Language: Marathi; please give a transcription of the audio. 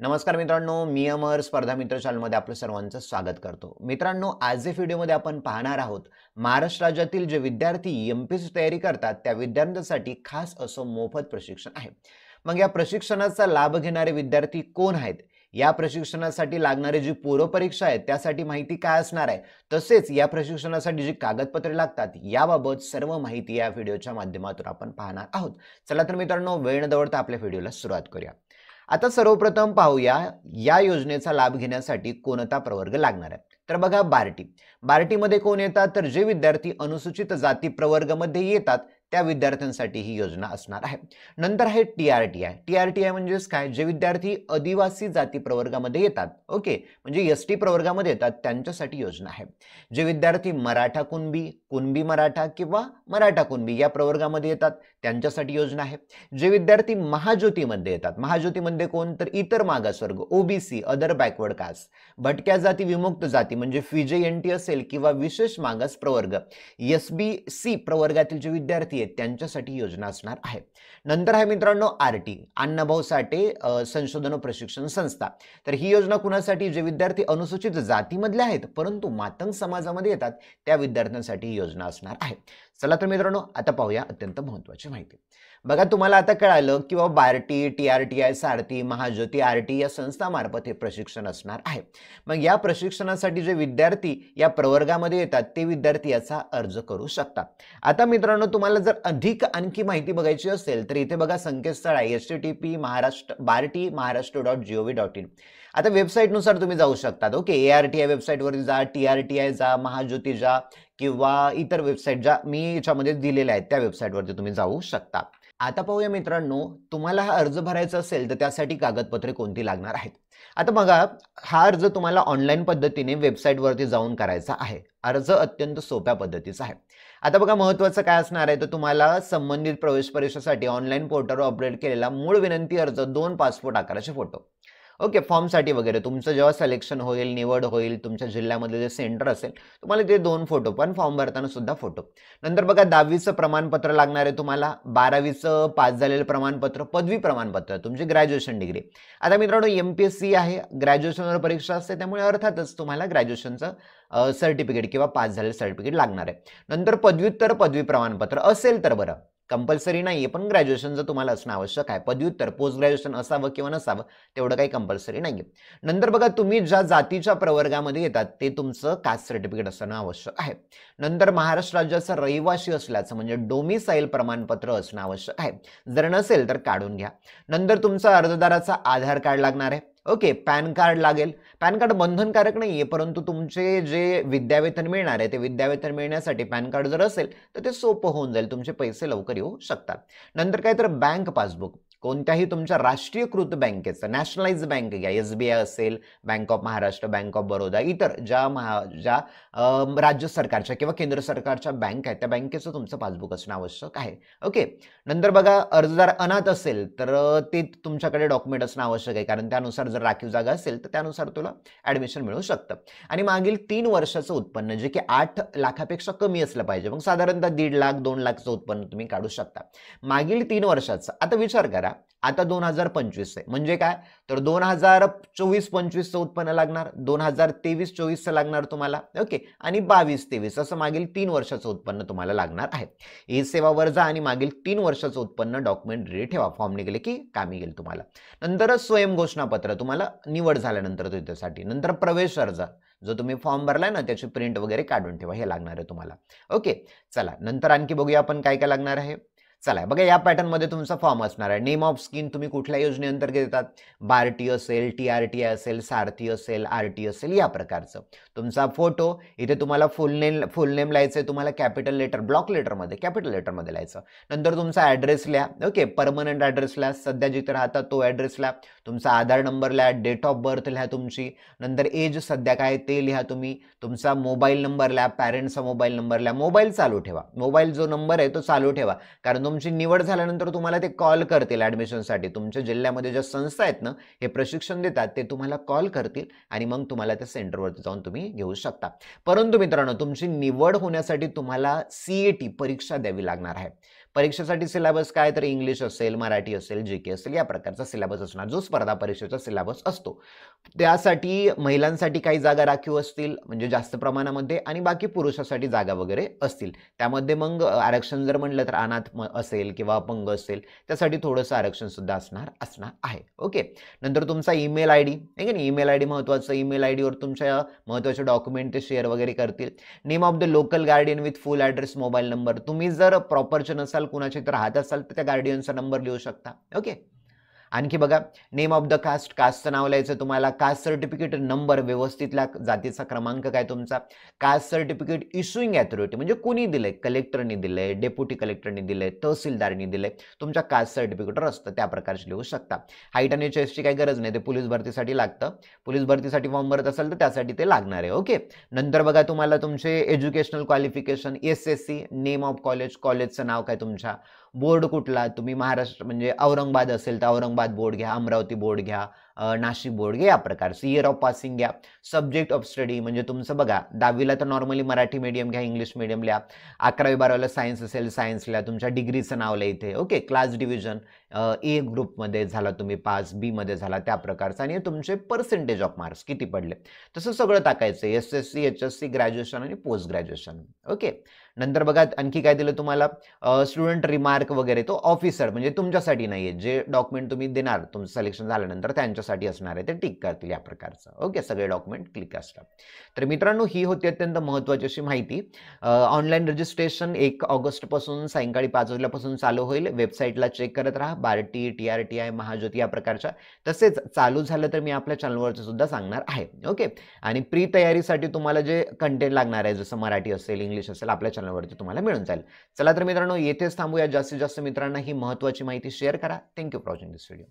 नमस्कार मित्रांनो, मी अमर स्पर्धा मित्र चॅनलमध्ये आपलं सर्वांचं स्वागत करतो. मित्रांनो, आज या व्हिडिओमध्ये आपण पाहणार आहोत महाराष्ट्र राज्यातील जे विद्यार्थी एमपीएससी तयारी करतात त्या विद्यार्थ्यांसाठी खास असं मोफत प्रशिक्षण आहे. मग या प्रशिक्षणाचा लाभ घेणारे विद्यार्थी कोण आहेत? या प्रशिक्षणासाठी लागणारी जी पूर्वपरीक्षा आहे त्यासाठी माहिती काय असणार आहे? तसेच या प्रशिक्षणासाठी जी कागदपत्रे लागतात याबाबत सर्व माहिती या व्हिडिओच्या माध्यमातून आपण पाहणार आहोत. चला तर मित्रांनो, वेळ न दवडता आपल्या व्हिडिओला सुरुवात करूया. आता सर्वप्रथम पाहूया या योजनेचा लाभ घेण्यासाठी कोणता प्रवर्ग लागणार आहे. तर बघा, बार्टीमध्ये कोण येतात? तर जे विद्यार्थी अनुसूचित जाती प्रवर्गामध्ये येतात त्या विद्यार्थ्यांसाठी ही योजना असणार आहे. नंतर आहे टीआरटीआय म्हणजेच काय? जे विद्यार्थी आदिवासी जाती प्रवर्गामध्ये येतात, ओके, म्हणजे एसटी प्रवर्गामध्ये येतात त्यांच्यासाठी योजना आहे. जे विद्यार्थी मराठा कुणबी, कुणबी मराठा किंवा मराठा कुणबी या प्रवर्गामध्ये येतात त्यांच्यासाठी योजना आहे. जे विद्यार्थी महाज्योतीमध्ये येतात, महाज्योतीमध्ये कोण? तर इतर मागासवर्ग, ओबीसी, अदर बॅकवर्ड कास्ट, भटक्या जाती, विमुक्त जाती म्हणजे FIJNT असेल किंवा विशेष मागास प्रवर्ग, एसबीसी प्रवर्गातील जे विद्यार्थी आहेत त्यांच्यासाठी योजना असणार आहे. नंतर आहे मित्रांनो आरटी, अण्णाभाऊ साठे संशोधन व प्रशिक्षण संस्था. तर ही योजना कुणासाठी? जे विद्यार्थी अनुसूचित जातीमधले आहेत परंतु मातंग समाजामध्ये येतात त्या विद्यार्थ्यांसाठी ही योजना असणार आहे. चला तर मित्रांनो, आता पाहूया अत्यंत महत्त्वाची माहिती. बघा, तुम्हाला आता कळालं की बार्टी, टीआरटीआय, सारथी, महाज्योती, आरटी या संस्थामार्फत हे प्रशिक्षण असणार आहे. मग या प्रशिक्षणासाठी जे विद्यार्थी या प्रवर्गामध्ये येतात ते विद्यार्थी याचा अर्ज करू शकतात. आता मित्रांनो, तुम्हाला जर अधिक आणखी माहिती बघायची असेल तर इथे बघा संकेतस्थळ आहे http://barti.maharashtra.gov.in. आता वेबसाईटनुसार तुम्ही जाऊ शकतात. ओके, ARTI वेबसाईटवरती जा, TRTI जा, महाज्योती जा किंवा इतर वेबसाईट ज्या मी याच्यामध्ये दिलेल्या आहेत त्या वेबसाईटवरती तुम्ही जाऊ शकता. आता पाहूया मित्रांनो, तुम्हाला हा अर्ज भरायचा असेल तर त्यासाठी कागदपत्रे कोणती लागणार आहेत. आता बघा, हा अर्ज तुम्हाला ऑनलाईन पद्धतीने वेबसाईटवरती जाऊन करायचा आहे. अर्ज अत्यंत सोप्या पद्धतीचा आहे. आता बघा, महत्त्वाचं काय असणार आहे तर तुम्हाला संबंधित प्रवेश परीक्षेसाठी ऑनलाईन पोर्टलवर अपलोड केलेला मूळ विनंती अर्ज, 2 पासपोर्ट आकाराचे फोटो, ओके, फॉर्मसाठी वगैरे तुमचं जेव्हा सिलेक्शन होईल, निवड होईल, तुमच्या जिल्ह्यामध्ये जे सेंटर असेल तुम्हाला ते 2 फोटो, पण फॉर्म भरताना सुद्धा फोटो. नंतर बघा, 10वीचं प्रमाणपत्र लागणार आहे तुम्हाला, 12वीचं पास झालेलं प्रमाणपत्र, पदवी प्रमाणपत्र, तुमची ग्रॅज्युएशन डिग्री. आता मित्रांनो, एमपीएससी आहे, ग्रॅज्युएशनवर परीक्षा असते त्यामुळे अर्थातच तुम्हाला ग्रॅज्युएशनचं सर्टिफिकेट किंवा पास झालेलं सर्टिफिकेट लागणार आहे. नंतर पदव्युत्तर पदवी प्रमाणपत्र असेल तर बरं, कंपल्सरी नाहीये, पण ग्रॅज्युएशनचं तुम्हाला असणं आवश्यक आहे. पदव्युत्तर पोस्ट ग्रॅज्युएशन असावं किंवा नसावं तेवढं काही कंपल्सरी नाहीये. नंतर बघा, तुम्ही ज्या जातीच्या प्रवर्गामध्ये येतात ते तुमचं कास्ट सर्टिफिकेट असणं आवश्यक आहे. नंतर महाराष्ट्र राज्याचा रहिवासी असल्याचं म्हणजे डोमिसाईल प्रमाणपत्र असणं आवश्यक आहे. जर नसेल तर काढून घ्या. नंतर तुमचा अर्जदाराचा आधार कार्ड लागणार आहे. ओके, पॅन कार्ड लागेल. पॅन कार्ड बंधनकारक नाहीये, परंतु तुमचे जे विद्यावेतन मिळणार आहे ते विद्यावेतन मिळण्यासाठी पॅन कार्ड जर असेल तर ते सोपं होऊन जाईल, तुमचे पैसे लवकर येऊ शकतात. नंतर काय तर बँक पासबुक, कोणत्याही तुमच्या राष्ट्रीयकृत बँकेचं, नॅशनलाइज बँक घ्या, SBI असेल, bank of Maharashtra, bank of Baroda, इतर ज्या राज्य सरकारच्या किंवा केंद्र सरकारच्या बँक आहेत त्या बँकेचं तुमचं पासबुक असणं आवश्यक आहे. ओके. नंतर बघा, अर्जदार अनाथ असेल तर ते तुमच्याकडे डॉक्युमेंट असणं आवश्यक आहे, कारण त्यानुसार जर राखीव जागा असेल तर त्यानुसार तुला ऍडमिशन मिळू शकतं. आणि मागील 3 वर्षाचं उत्पन्न जे की 8 लाखापेक्षा कमी असलं पाहिजे. मग साधारणतः 1.5 लाख 2 लाखचं उत्पन्न तुम्ही काढू शकता मागील 3 वर्षाचं. आता विचार करा, आता 2025 आहे म्हणजे काय तर 2024-25चं उत्पन्न लागणार, 2023-24चं लागणार तुम्हाला, ओके, आणि 22-23 असं मागील 3 वर्षाचं उत्पन्न तुम्हाला लागणार आहे. ई सेवावर जा आणि मागील 3 वर्षाचं उत्पन्न डॉक्युमेंट रेडी ठेवा, फॉर्म निघाले की कामी येईल तुम्हाला. नंतर स्वयं घोषणापत्र तुम्हाला निवड झाल्यानंतर त्याच्यासाठी. नंतर प्रवेश अर्ज जो तुम्ही फॉर्म भरलाय ना त्याची प्रिंट वगैरे काढून ठेवा, हे लागणार आहे तुम्हाला. ओके, चला नंतर आणखी बघूया आपण काय काय लागणार आहे. चला बघा, या पॅटर्न मध्ये तुमचा फॉर्म असणार आहे. नेम ऑफ स्कीम तुम्ही कुठल्या योजनेअंतर्गत येतात, बार्टी असेल, टीआरटीआय असेल, सारथी असेल, आरटी असेल, या प्रकारचं. तुमचा फोटो, इथे तुम्हाला फुल नेम लिहायचंय, तुम्हाला कॅपिटल लेटर, ब्लॉक लेटरमध्ये, कॅपिटल लेटरमध्ये लिहायचं. नंतर तुमचा ऍड्रेस लिहा, ओके, परमनंट ऍड्रेस लिहा, सध्या जिथे राहता तो ऍड्रेस लिहा, तुमचा आधार नंबर लिहा, डेट ऑफ बर्थ लिहा तुमची, नंतर एज सध्या काय ते लिहा तुम्ही, तुमचा मोबाईल नंबर लिहा, पॅरेंट्सचा मोबाईल नंबर लिहा, मोबाईल चालू ठेवा, मोबाईल जो नंबर आहे तो चालू ठेवा, कारण तुमची निवड झाल्यानंतर तुम्हाला ते कॉल करतील ऍडमिशनसाठी. तुमच्या जिल्ह्यामध्ये ज्या संस्था आहेत ना हे प्रशिक्षण देतात ते तुम्हाला कॉल करतील आणि मग तुम्हाला त्या सेंटरवरती जाऊन तुम्ही घेऊ शकता. परंतु मित्रांनो, तुमची निवड होण्यासाठी तुम्हाला CAT परीक्षा द्यावी लागणार आहे. परीक्षेसाठी सिलेबस काय तर इंग्लिश असेल, मराठी असेल, जीके असेल या प्रकारचा सिलेबस असणार जो स्पर्धा परीक्षेचा सिलेबस असतो. त्यासाठी महिलांसाठी काही जागा राखीव असतील म्हणजे जास्त प्रमाणामध्ये आणि बाकी पुरुषासाठी जागा वगैरे असतील. त्यामध्ये मग आरक्षण जर म्हटलं तर अनाथ असेल किंवा अपंग असेल त्यासाठी थोडंसं आरक्षण सुद्धा असणार आहे. ओके. नंतर तुमचा ईमेल आयडी आहे की नाही, ईमेल आयडी महत्वाचं. ईमेल आयडीवर तुमच्या महत्वाचे डॉक्युमेंट ते शेअर वगैरे करतील. Name of the local guardian with full address, mobile number. तुम्ही जर प्रॉपरचे नसाल, कुणाचे तर राहत असाल तर त्या गार्डियनचा नंबर लिहू शकता. ओके. आणखी बघा, नेम ऑफ द कास्ट, कास्टचं नाव लिहायचं तुम्हाला. कास्ट सर्टिफिकेट नंबर, व्यवस्थितल्या जातीचा क्रमांक काय तुमचा. कास्ट सर्टिफिकेट इश्युइंग अथॉरिटी म्हणजे कुणी दिलंय, कलेक्टरनी दिलंय, डेप्युटी कलेक्टरनी दिलंय, तहसीलदारनी दिलंय, तुमच्या कास्ट सर्टिफिकेटवर असतं, त्या प्रकारचे लिहू शकता. हाईट आणि चेस्टची काही गरज नाही, ते पोलीस भरतीसाठी लागतं. पोलीस भरतीसाठी फॉर्म भरत असाल तर त्यासाठी ते लागणार आहे. ओके. नंतर बघा तुम्हाला तुमचे educational qualification, SSC, name of college, कॉलेजचं नाव काय तुमच्या, बोर्ड कुठला, तुम्ही महाराष्ट्र म्हणजे औरंगाबाद असेल तर औरंगाबाद बोर्ड घ्या, अमरावती बोर्ड घ्या, नाशिक बोर्ड घ्या, या प्रकारचं. इयर ऑफ पासिंग घ्या. सब्जेक्ट ऑफ स्टडी म्हणजे तुमचं बघा 10वीला तर नॉर्मली मराठी मीडियम घ्या, इंग्लिश मीडियम लिहा. 11वी-12वीला सायन्स असेल सायन्स लिहा. तुमच्या डिग्रीचं नाव लिहा इथे. ओके. क्लास डिव्हिजन, ए ग्रुपमध्ये झाला तुम्ही पास, बी मध्ये झाला त्या प्रकारचा, आणि तुमचे पर्सेंटेज ऑफ मार्क्स किती पडले तसं सगळं टाकायचं. SSC, HSC, ग्रॅज्युएशन आणि पोस्ट ग्रॅज्युएशन. ओके. नंतर बघा आणखी काय दिलं तुम्हाला, स्टुडंट रिमार्क वगैरे, तो ऑफिसर म्हणजे तुमच्यासाठी नाहीये, जे डॉक्युमेंट तुम्ही देणार तुमचं सिलेक्शन झाल्यानंतर त्यांच्यासाठी असणार आहे, ते टिक करतील या प्रकारचं. ओके. सगळे डॉक्युमेंट क्लिक असतात. तर मित्रांनो, ही होती अत्यंत महत्त्वाची अशी माहिती. ऑनलाईन रजिस्ट्रेशन 1 ऑगस्ट पासून सायंकाळी 5 वाजल्यापासून चालू होईल. वेबसाईटला चेक करत राहा, बार्टी, TRTI, महाज्योती या प्रकारच्या. तसेच चालू झालं तर मी आपल्या चॅनलवरती सुद्धा सांगणार आहे. ओके. आणि प्री तयारीसाठी तुम्हाला जे कंटेंट लागणार आहे जसं मराठी असेल, इंग्लिश असेल, आपल्या चॅनलवरती तुम्हाला मिळून जाईल. चला तर मित्रांनो, येथेच थांबूया. जास्तीत जास्त मित्रांना ही महत्त्वाची माहिती शेअर करा. Thank you for watching this video.